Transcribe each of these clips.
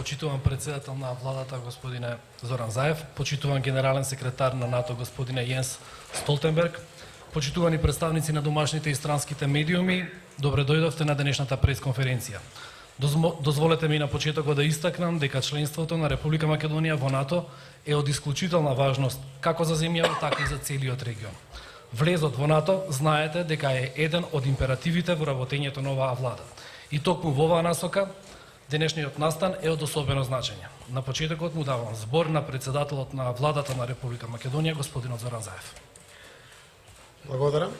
почитуван председател на Владата господине Зоран Заев, почитуван генерален секретар на НАТО господине Јенс Столтенберг, почитувани представници на домашните и странските медиуми, добре дојдовте на денешната прес-конференција. Дозволете ми на почетокот да истакнам дека членството на Република Македонија во НАТО е од исклучителна важност како за земјава, така и за целиот регион. Влезот во НАТО, знаете дека е еден од императивите во работењето на оваа влада. И токму во оваа насока, денешниот настан е од особено значење. На почетокот му давам збор на Председателот на Владата на Република Македонија, господинот Зоран Заев. Благодарам.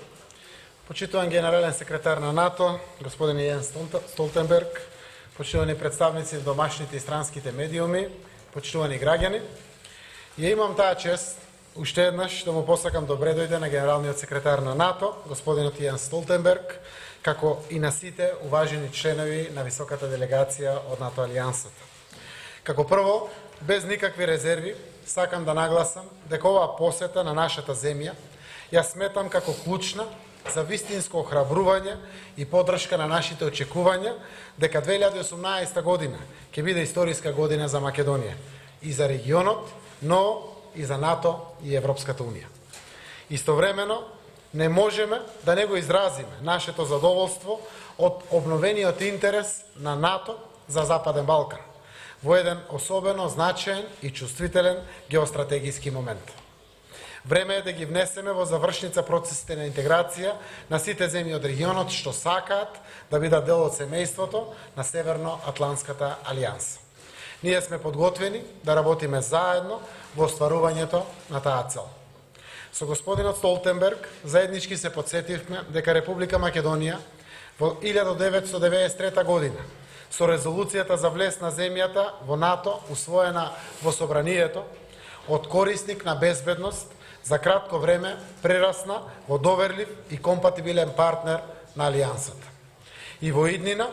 Почитуван генерален секретар на НАТО, господин Јенс Столтенберг, почитувани представници на домашните и странските медиуми, почитувани граѓани, ја имам таа чест уште еднаш да му посакам добре дојде на Генералниот секретар на НАТО, господинот Јенс Столтенберг, како и на сите уважени членови на високата делегација од НАТО Алијансата. Како прво, без никакви резерви, сакам да нагласам дека оваа посета на нашата земја ја сметам како клучна за вистинско охрабрување и поддршка на нашите очекувања дека 2018 година ќе биде историска година за Македонија и за регионот, но и за НАТО и Европската Унија. Истовремено, не можеме да не го изразиме нашето задоволство од обновениот интерес на НАТО за Западен Балкан во еден особено значаен и чувствителен геостратегиски момент. Време е да ги внесеме во завршница процесите на интеграција на сите земји од регионот што сакаат да бидат дел од семејството на Северно-Атлантската алијанса. Ние сме подготвени да работиме заедно во остварувањето на таа цел. Со господинот Столтенберг заеднички се подсетивме дека Република Македонија во 1993 година со резолуцијата за влез на земјата во НАТО усвоена во собранието од корисник на безбедност за кратко време прерасна во доверлив и компатибилен партнер на Алијансата. И во иднина,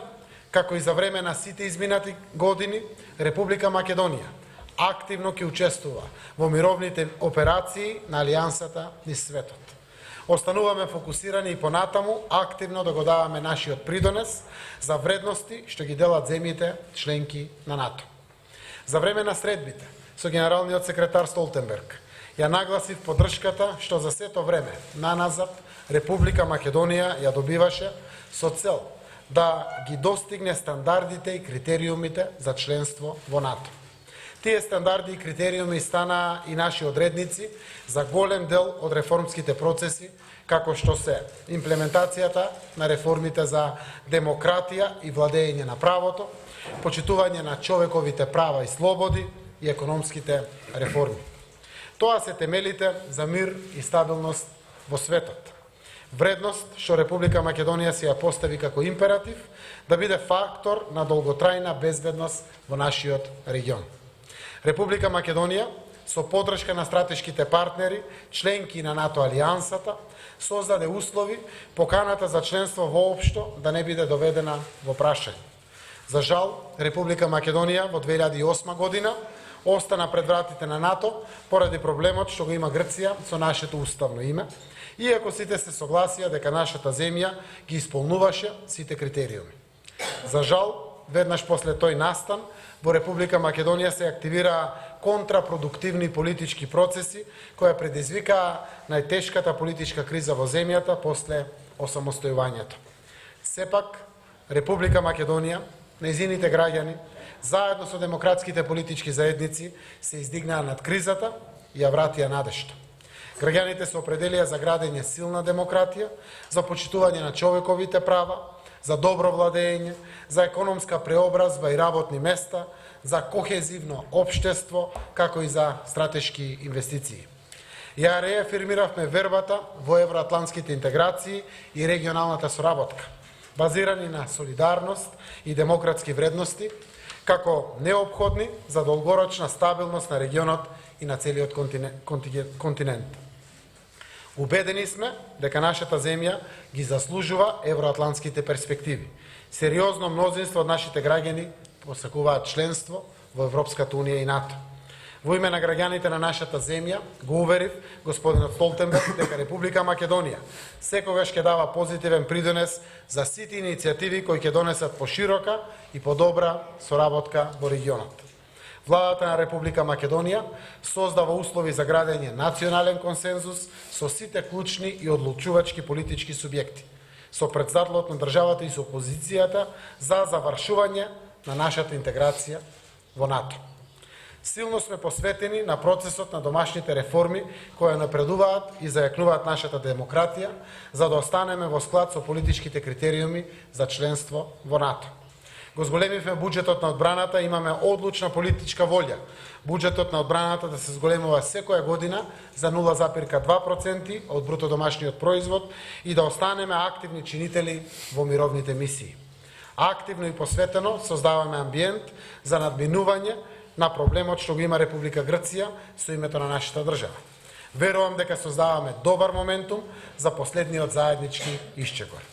како и за време на сите изминати години, Република Македонија активно ќе учествува во мировните операции на Алијансата низ светот. Остануваме фокусирани и понатаму активно да го даваме нашиот придонес за вредности што ги делат земјите членки на НАТО. За време на средбите со Генералниот секретар Столтенберг ја нагласив поддршката што за сето време наназад Република Македонија ја добиваше со цел да ги достигне стандардите и критериумите за членство во НАТО. Тие стандарди и критериуми станаа и наши одредници за голем дел од реформските процеси, како што се имплементацијата на реформите за демократија и владење на правото, почитување на човековите права и слободи и економските реформи. Тоа се темелите за мир и стабилност во светот. Вредност што Република Македонија си ја постави како императив да биде фактор на долготрајна безбедност во нашиот регион. Република Македонија, со поддршка на стратешките партнери, членки на НАТО Алијансата, создаде услови поканата за членство воопшто да не биде доведена во прашање. За жал, Република Македонија во 2008 година остана пред вратите на НАТО поради проблемот што го има Грција со нашето уставно име, иако сите се согласија дека нашата земја ги исполнуваше сите критериуми. За жал, веднаш после тој настан, во Република Македонија се активираа контрапродуктивни политички процеси кои предизвикаа најтешката политичка криза во земјата после осамостојувањето. Сепак, Република Македонија, нејзините граѓани, заедно со демократските политички заедници, се издигнаа над кризата и ја вратија надежта. Граѓаните се определија за градење силна демократија, за почитување на човековите права, за добро владење, за економска преобразба и работни места, за кохезивно општество, како и за стратешки инвестиции. Ја реафирмиравме вербата во евроатлантските интеграции и регионалната соработка, базирани на солидарност и демократски вредности, како неопходни за долгорочна стабилност на регионот и на целиот континент. Убедени сме дека нашата земја ги заслужува евроатлантските перспективи. Сериозно мнозинство од нашите граѓани посакуваат членство во Европската Унија и НАТО. Во име на граѓаните на нашата земја, го уверив господинот Столтенберг дека Република Македонија секогаш ќе дава позитивен придонес за сите иницијативи кои ќе донесат поширока и подобра соработка во регионот. Владата на Република Македонија создава услови за градење национален консензус со сите клучни и одлучувачки политички субјекти, со Претседателот на државата и со опозицијата за завршување на нашата интеграција во НАТО. Силно сме посветени на процесот на домашните реформи кои напредуваат и зајакнуваат нашата демократија, за да останеме во склад со политичките критериуми за членство во НАТО. Го зголемивме буџетот на одбраната, имаме одлучна политичка волја буџетот на одбраната да се зголемува секоја година за 0,2% од бруто домашниот производ и да останеме активни чинители во мировните мисии. Активно и посветено создаваме амбиент за надминување на проблемот што го има Република Грција со името на нашата држава. Верувам дека создаваме добар моментум за последниот заеднички исчекор.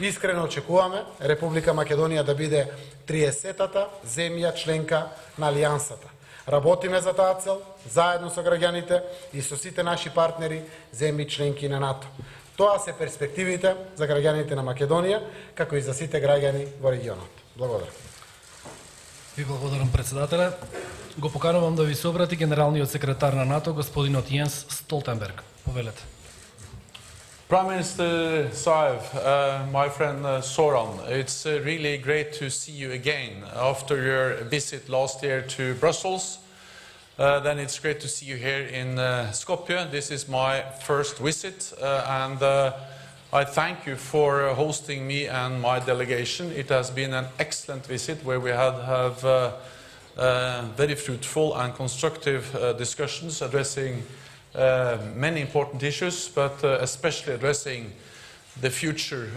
Искрено очекуваме Република Македонија да биде 30-та земја членка на Алијансата. Работиме за таа цел, заедно со граѓаните и со сите наши партнери, земји членки на НАТО. Тоа се перспективите за граѓаните на Македонија, како и за сите граѓани во регионот. Благодарам. Ви благодарам, председателе. Го поканувам да ви се обрати Генералниот секретар на НАТО, господинот Јенс Столтенберг. Повелете. Prime Minister Zaev, my friend Zoran, it's really great to see you again after your visit last year to Brussels. Then it's great to see you here in Skopje. This is my first visit, and I thank you for hosting me and my delegation. It has been an excellent visit where we have very fruitful and constructive discussions addressing many important issues, but especially addressing the future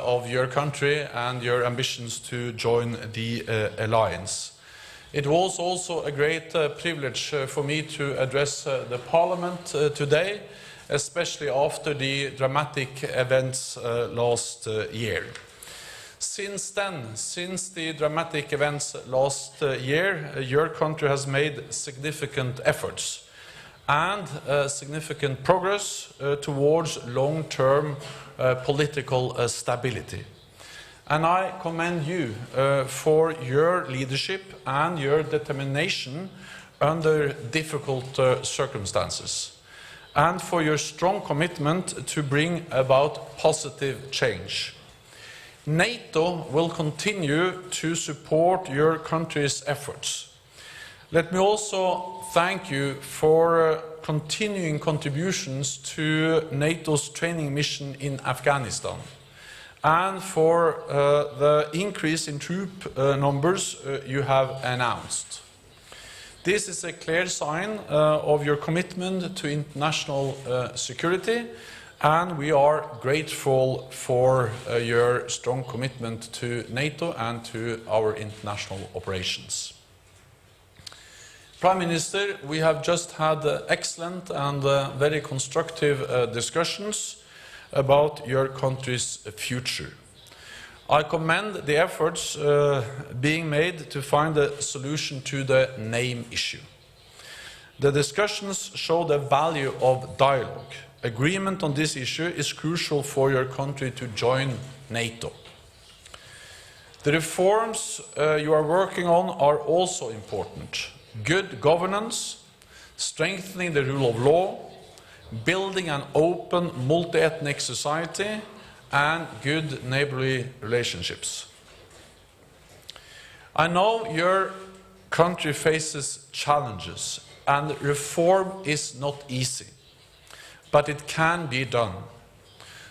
of your country and your ambitions to join the alliance. It was also a great privilege for me to address the Parliament today, especially after the dramatic events last year. Since then, since the dramatic events last year, your country has made significant efforts and significant progress towards long-term political stability. And I commend you for your leadership and your determination under difficult circumstances, and for your strong commitment to bring about positive change. NATO will continue to support your country's efforts. Let me also thank you for continuing contributions to NATO's training mission in Afghanistan and for the increase in troop numbers you have announced. This is a clear sign of your commitment to international security, and we are grateful for your strong commitment to NATO and to our international operations. Prime Minister, we have just had excellent and very constructive discussions about your country's future. I commend the efforts being made to find a solution to the name issue. The discussions show the value of dialogue. Agreement on this issue is crucial for your country to join NATO. The reforms you are working on are also important. Good governance, strengthening the rule of law, building an open, multi-ethnic society, and good neighborly relationships. I know your country faces challenges, and reform is not easy, but it can be done.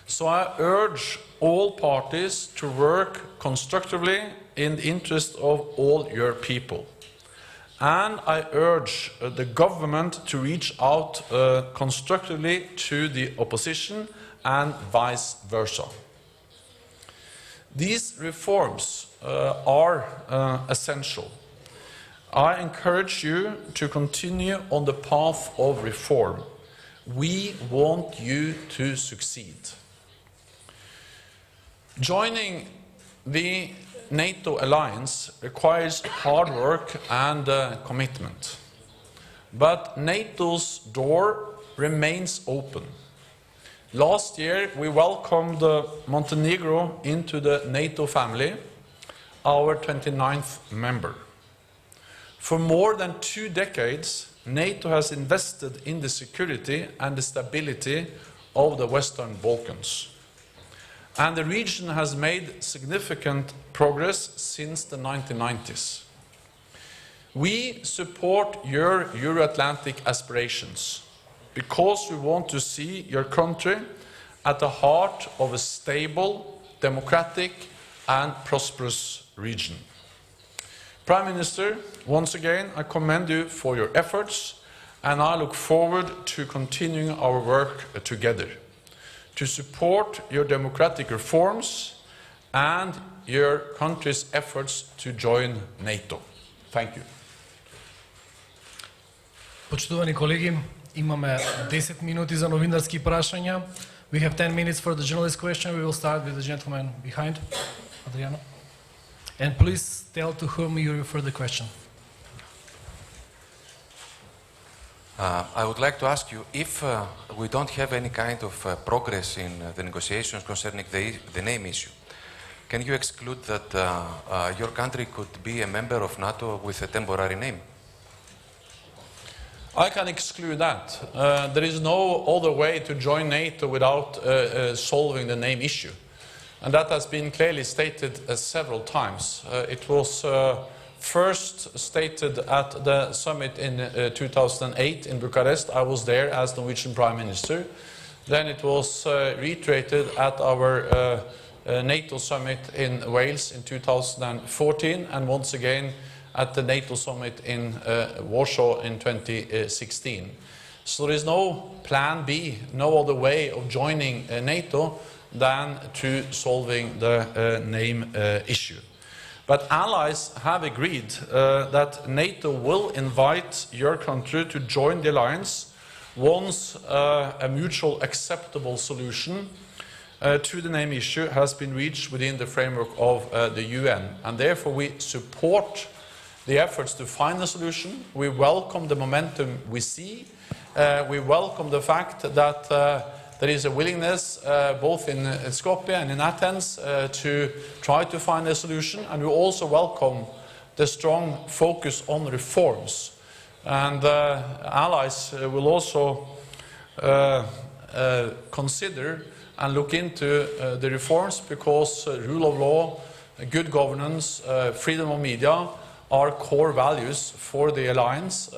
So I urge all parties to work constructively in the interest of all your people. And I urge the government to reach out constructively to the opposition and vice versa. These reforms are essential. I encourage you to continue on the path of reform. We want you to succeed. Joining the NATO alliance requires hard work and commitment. but NATO's door remains open. Last year, we welcomed Montenegro into the NATO family, our 29th member. For more than 2 decades, NATO has invested in the security and the stability of the Western Balkans. And the region has made significant progress since the 1990s. We support your Euro-Atlantic aspirations because we want to see your country at the heart of a stable, democratic and prosperous region. Prime Minister, once again, I commend you for your efforts and I look forward to continuing our work together to support your democratic reforms and your country's efforts to join NATO. Thank you. Почитувани колеги, имаме 10 минути за новинарски прашања. We have 10 minutes for the journalist question. We will start with the gentleman behind, Adriano. And please tell to whom you refer the question. I would like to ask you, if we don't have any kind of progress in the negotiations concerning the name issue, can you exclude that your country could be a member of NATO with a temporary name? I can exclude that. There is no other way to join NATO without solving the name issue. And that has been clearly stated several times. It was first stated at the summit in 2008 in Bucharest. I was there as Norwegian Prime Minister. Then it was reiterated at our NATO summit in Wales in 2014 and once again at the NATO summit in Warsaw in 2016. So there is no plan B, no other way of joining NATO than to solving the name issue. But allies have agreed that NATO will invite your country to join the alliance once a mutual acceptable solution to the name issue has been reached within the framework of the UN. And therefore we support the efforts to find a solution. We welcome the momentum we see. We welcome the fact that there is a willingness both in Skopje and in Athens to try to find a solution, and we also welcome the strong focus on reforms. And allies will also consider and look into the reforms because rule of law, good governance, freedom of media are core values for the alliance.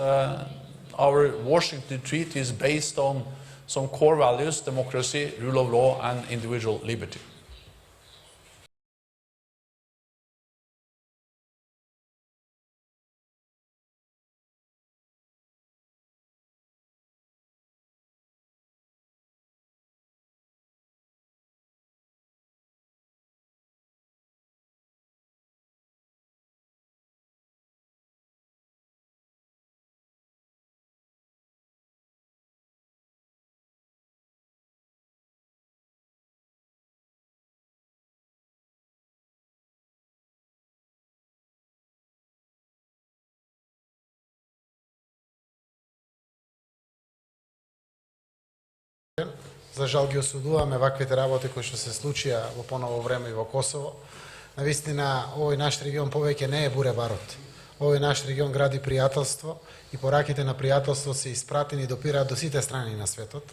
Our Washington Treaty is based on some core values: democracy, rule of law and individual liberty. За жал ги осудуваме ваквите работи кои што се случија во поново време и во Косово. Навистина, овој наш регион повеќе не е буре барут. Овој наш регион гради пријателство и пораките на пријателство се испратени и допираат до сите страни на светот.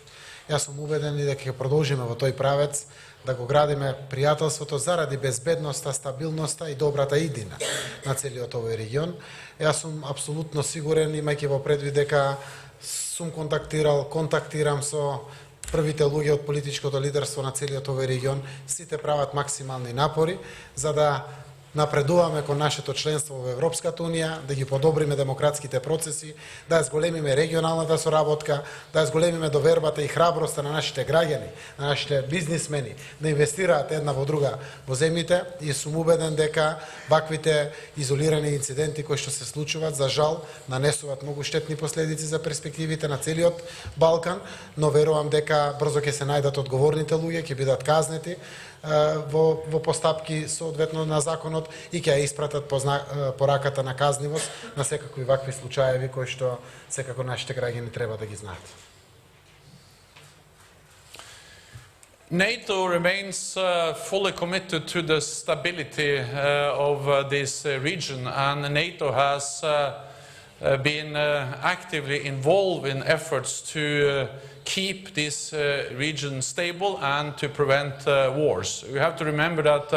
Јас сум убеден дека ќе продолжиме во тој правец да го градиме пријателството заради безбедноста, стабилноста и добрата иднина на целиот овој регион. Јас сум апсолутно сигурен, имајќи во предвид дека сум контактирам со првите луѓе од политичкото лидерство на целиот овој регион, сите прават максимални напори за да напредуваме кон нашето членство во Европската унија, да ги подобриме демократските процеси, да зголемиме регионалната соработка, да зголемиме довербата и храброста на нашите граѓани, на нашите бизнисмени, да инвестираат една во друга во земјите и сум убеден дека ваквите изолирани инциденти кои што се случуваат, за жал, нанесуваат многу штетни последици за перспективите на целиот Балкан, но верувам дека брзо ќе се најдат одговорните луѓе, ќе бидат казнети, во постапки соодветно на законот и ќе ја испратат пораката на казнивост на секакви вакви случаеви кои што секако нашите граѓани треба да ги знаат. NATO remains fully committed to the stability of this region, and NATO has been actively involved in efforts to keep this region stable and to prevent wars. We have to remember that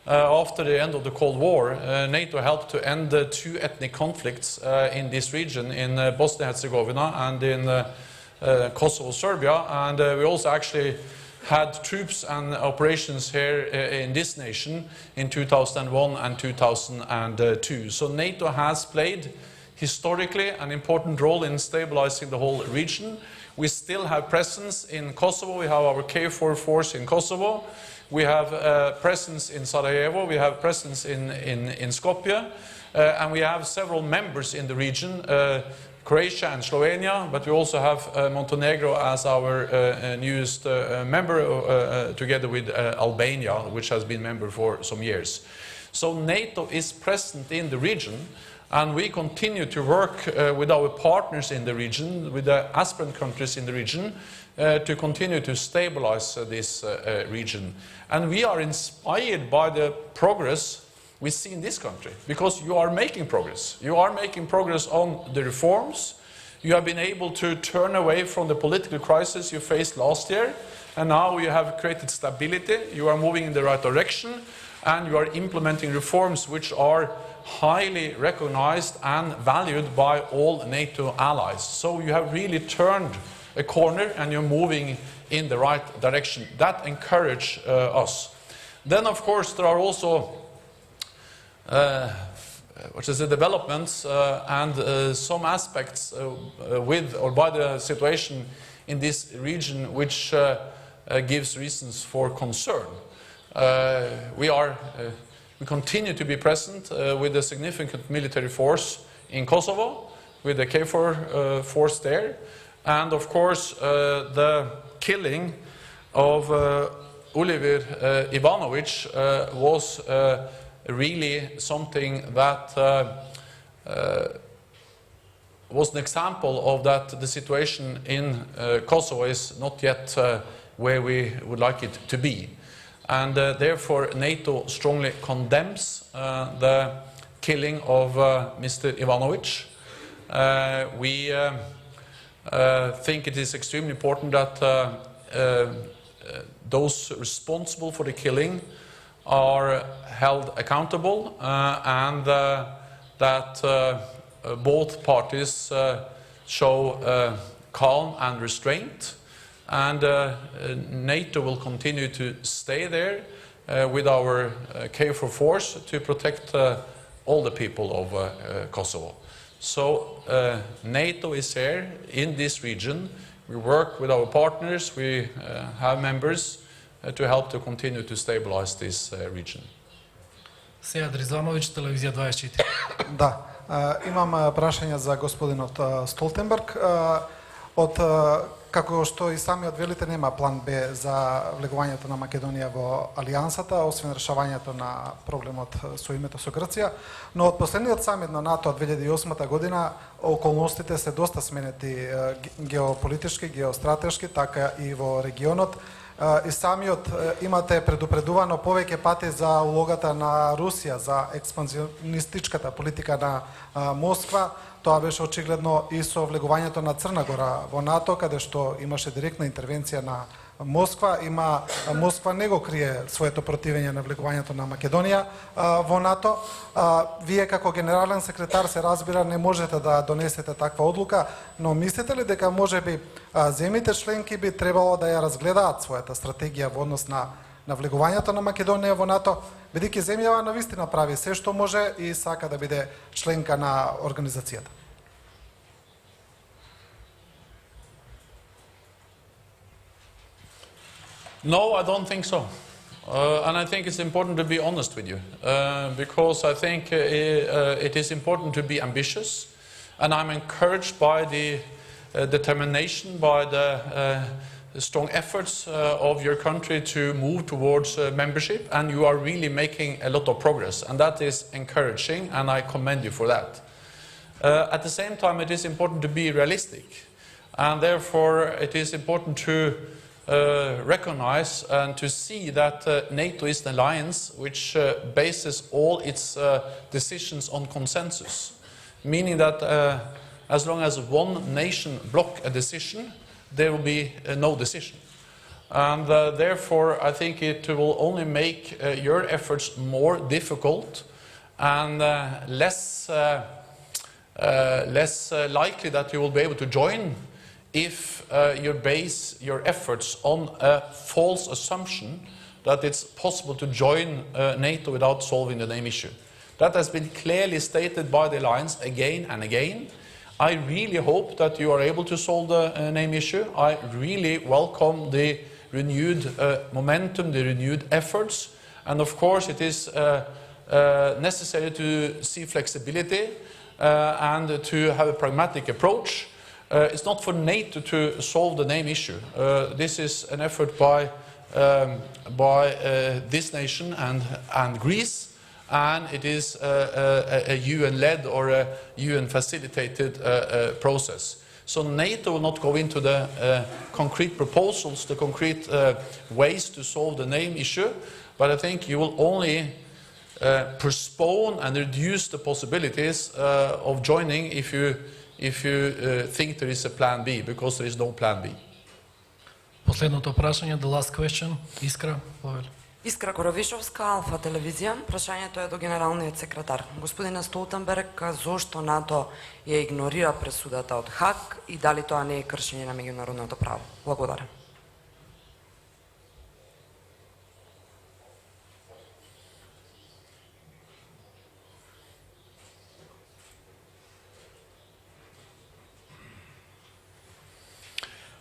after the end of the Cold War, NATO helped to end 2 ethnic conflicts in this region, in Bosnia-Herzegovina and in Kosovo, Serbia, and we also actually had troops and operations here in this nation in 2001 and 2002. So NATO has played historically an important role in stabilizing the whole region. We still have presence in Kosovo. We have our KFOR force in Kosovo. We have presence in Sarajevo. We have presence in Skopje. And we have several members in the region, Croatia and Slovenia, but we also have Montenegro as our newest member, together with Albania, which has been member for some years. So NATO is present in the region, and we continue to work with our partners in the region, with the aspirant countries in the region, to continue to stabilize this region. And we are inspired by the progress we see in this country, because you are making progress. You are making progress on the reforms. You have been able to turn away from the political crisis you faced last year, and now you have created stability. You are moving in the right direction, and you are implementing reforms which are highly recognized and valued by all NATO allies. So you have really turned a corner, and you're moving in the right direction. That encourages us. Then, of course, there are also developments and some aspects with or by the situation in this region which gives reasons for concern. We continue to be present with a significant military force in Kosovo, with the KFOR force there, and of course the killing of Oliver Ivanovic was really something that was an example of that the situation in Kosovo is not yet where we would like it to be. And therefore NATO strongly condemns the killing of Mr. Ivanovic. We think it is extremely important that those responsible for the killing are held accountable, and that both parties show calm and restraint, and NATO will continue to stay there with our KFOR force to protect all the people of Kosovo. So NATO is here in this region. We work with our partners, we have members to help to continue to stabilize this region. Сејад Ризановиќ, телевизија 24. Да, имам прашање за господинот Столтенберг. Од како што и самиот велите, нема план Б за влегувањето на Македонија во алијансата, освен решавањето на проблемот со името со Грција, но од последниот самит на НАТО од 2008 година околностите се доста сменети геополитички, геостратешки, така и во регионот. И самиот имате предупредувано повеќе пати за улогата на Русија, за експанзионистичката политика на Москва. Тоа беше очигледно и со влегувањето на Црна Гора во НАТО, каде што имаше директна интервенција на Москва. Москва не го крие своето противење на влегувањето на Македонија во НАТО. Вие како генерален секретар, се разбира, не можете да донесете таква одлука, но мислите ли дека можеби земјите членки би требало да ја разгледаат својата стратегија во однос на влегувањето на Македонија во НАТО, бидејќи земјава навистина прави се што може и сака да биде членка на организацијата? No, I don't think so. And I think it's important to be honest with you, because I think it is important to be ambitious, and I'm encouraged by the determination, by the strong efforts of your country to move towards membership, and you are really making a lot of progress, and that is encouraging, and I commend you for that. At the same time, it is important to be realistic, and therefore it is important to recognize and to see that NATO is an alliance which bases all its decisions on consensus, meaning that as long as one nation blocks a decision, there will be no decision. And therefore, I think it will only make your efforts more difficult and less likely that you will be able to join if you base your efforts on a false assumption that it's possible to join NATO without solving the name issue. That has been clearly stated by the alliance again and again. I really hope that you are able to solve the name issue. I really welcome the renewed momentum, the renewed efforts, and of course it is necessary to see flexibility and to have a pragmatic approach. It's not for NATO to solve the name issue. This is an effort by this nation and Greece, and it is a UN-led or a UN-facilitated process. So NATO will not go into the concrete proposals, the concrete ways to solve the name issue, but I think you will only postpone and reduce the possibilities of joining if you think there is a plan B, because there is no plan B. Последното прашање, the last question, Искра, повели. Искра Коровишовска, Алфа телевизија. Прашањето е до Генералниот секретар. Господине Столтенберг, зошто НАТО ја игнорира пресудата од Хаг и дали тоа не е кршење на меѓународното право? Благодарам.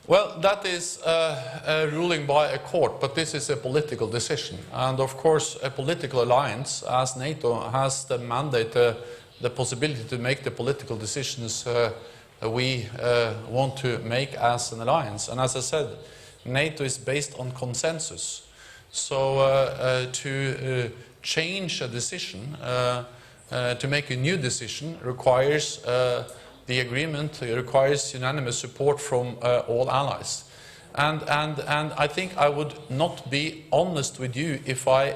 Well, that is a ruling by a court, but this is a political decision. And of course, a political alliance, as NATO, has the mandate, the possibility to make the political decisions we want to make as an alliance. And as I said, NATO is based on consensus. So to change a decision, to make a new decision, requires the agreement, requires unanimous support from all allies. And I think I would not be honest with you if I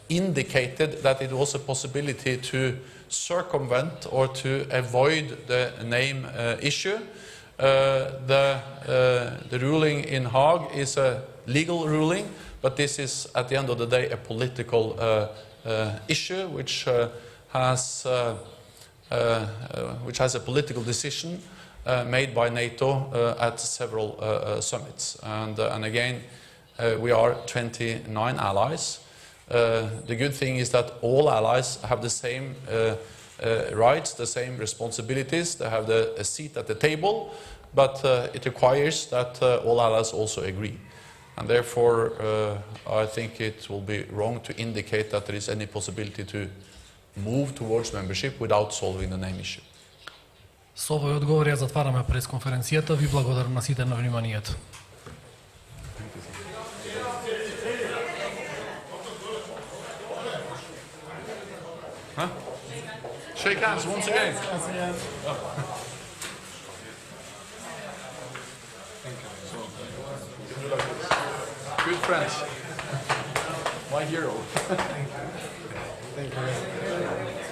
indicated that it was a possibility to circumvent or to avoid the name issue. The ruling in Hague is a legal ruling, but this is, at the end of the day, a political issue which has a political decision made by NATO at several summits. And again, we are 29 allies. The good thing is that all allies have the same rights, the same responsibilities. They have a seat at the table, but it requires that all allies also agree. And therefore, I think it will be wrong to indicate that there is any possibility to move towards membership without solving the name issue. Со овој одговор ја затвараме пресконференцијата. Ви благодарам на сите на вниманието. Huh? Shake hands once again. Good friends. My hero. Thank you.